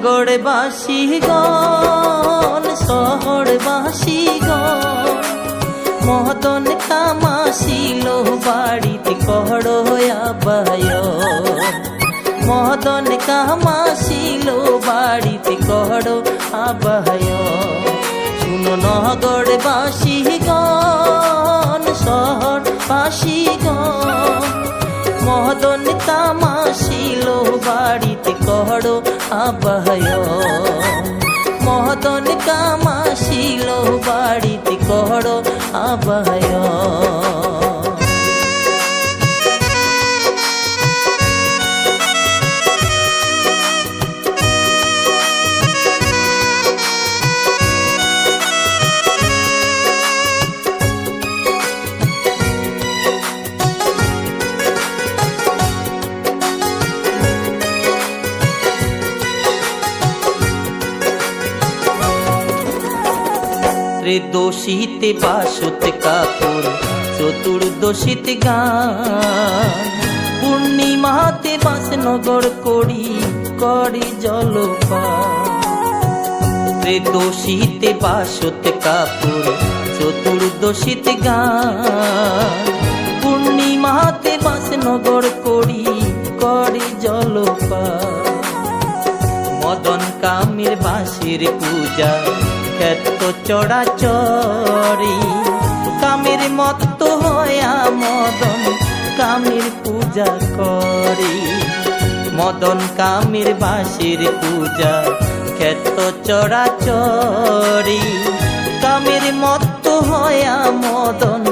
নগরবাসীগণ শহরবাসীগণ মদন কামাশিল বাড়িতে করো আবায়ন মদন কামাশিল বাড়িতে করো আবায়ন শুনো নগরবাসীগণ শহরবাসীগণ মদন কামাশিল বাড়িতে করো আবায়ন মদন কামাশিল বাড়িতে করো আবায়ন ত্রিদোষীতে বাসুত কাপুর চতুর্দশীত গান পূর্ণিমাতে বাসনগর করি করি জলপান ত্রিদোষীতে বাসুত কাপুর চতুর্দশীত গান পূর্ণিমাতে বাসনগর করি করি জলপান মদন কামের বাঁশির পূজা ক্ষেত্র চড়াচড়ি কামের মত হয়া মদন কামের পূজা করি মদন কামের বাঁশির পূজা ক্ষেত্র চড়াচড়ি কামের মত হয়া মদন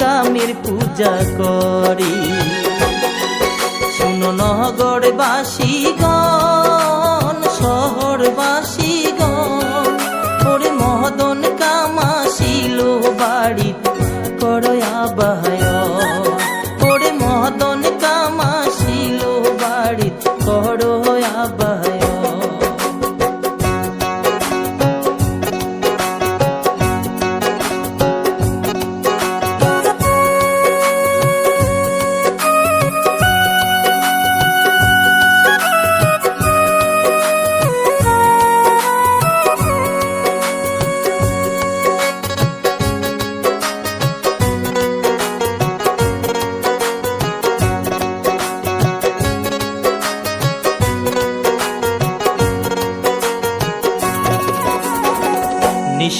কামের পূজা করি শুনো নগরবাসীগণ শহরবাসীগণ ওরে মদন কামাশিল বাড়িতে করো আবায়ন ওরে মদন কামাশিল বাড়িতে করো আবায়ন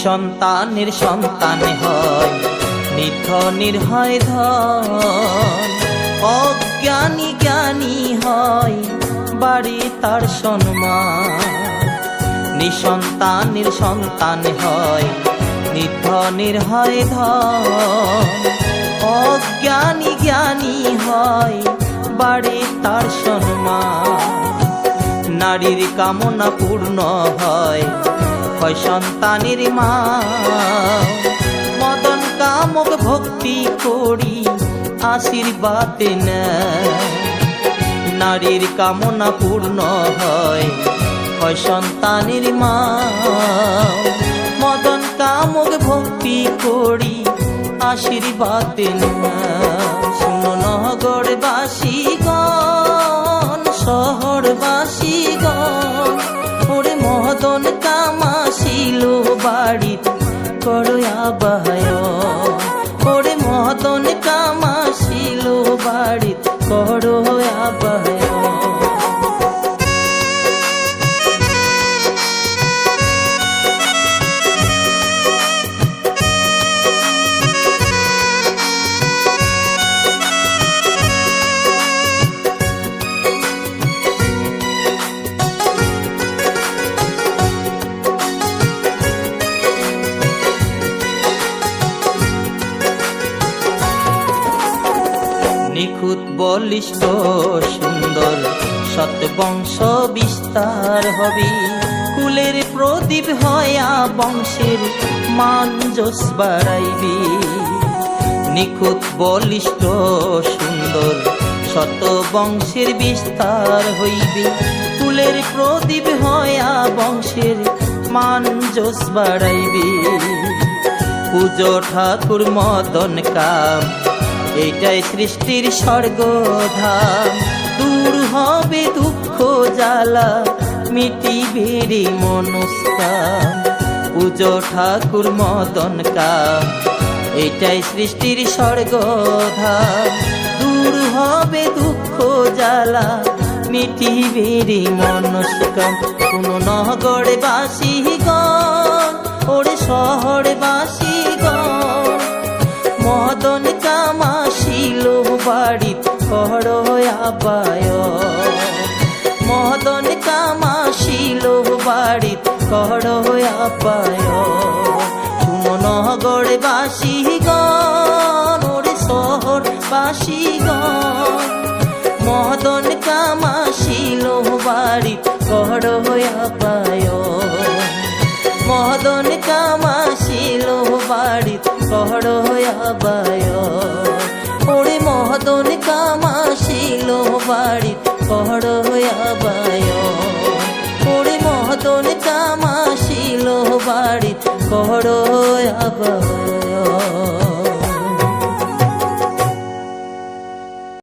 নিঃসন্তানের সন্তান হয় নিধনের হয় ধন অজ্ঞানী জ্ঞানী হয় বাড়ি তার সম্মান নিঃসন্তানের সন্তান হয় নিধনের হয় ধন অজ্ঞানী জ্ঞানী হয় বাড়ি তার সম্মান নারীর কামনা পূর্ণ হয় সন্তানের মা মদন কামক ভক্তি করি আশীর্বাদ নারীর কামনা পূর্ণ হয় সন্তানের মা মদন কামক ভক্তি করি আশীর্বাদ শুনো নগরবাসীগণ শহরবাসীগণ ওরে মদন কামাশিল বাড়িতে করো আবায়ন ওরে মদন কামাশিল বাড়িতে করো আবায়ন নিখুঁত বলিষ্ঠ সুন্দর শতবংশ বিস্তার হবে কুলের প্রদীপ হয়া বংশের মান যশ বাড়াইবে নিখুঁত বলিষ্ঠ সুন্দর শতবংশের বিস্তার হইবে কুলের প্রদীপ হয়া বংশের মান যশ বাড়াইবে পুজো ঠাকুর মদন কাম এইটাই সৃষ্টির স্বর্গধাম দূর হবে দুঃখ জ্বালা মিটিবে রে মনস্কাম। পুজো ঠাকুর মদন কাম, এটাই সৃষ্টির স্বর্গধাম। দূর হবে দুঃখ জ্বালা, মিটিবে রে মনস্কাম। কোনো নগরে বাসীগণ, ওরে শহরে বাসীগণ, মদন কাম আসিল বাড়িত করো আবায়ন। মদন কাম আসিল বাড়িত করো আবায়ন। শুনো নগরে বাসীগণ, ওরে শহর বাসীগণ, মদন কাম আসিল বাড়িত করো আবায়ন। মদন কাম আসিল বাড়িত করো আবায়ন। ওরে মদন কাম আসিল বাড়িত করো আবায়ন। ওরে মদন কাম আসিল বাড়িত করো আবায়ন।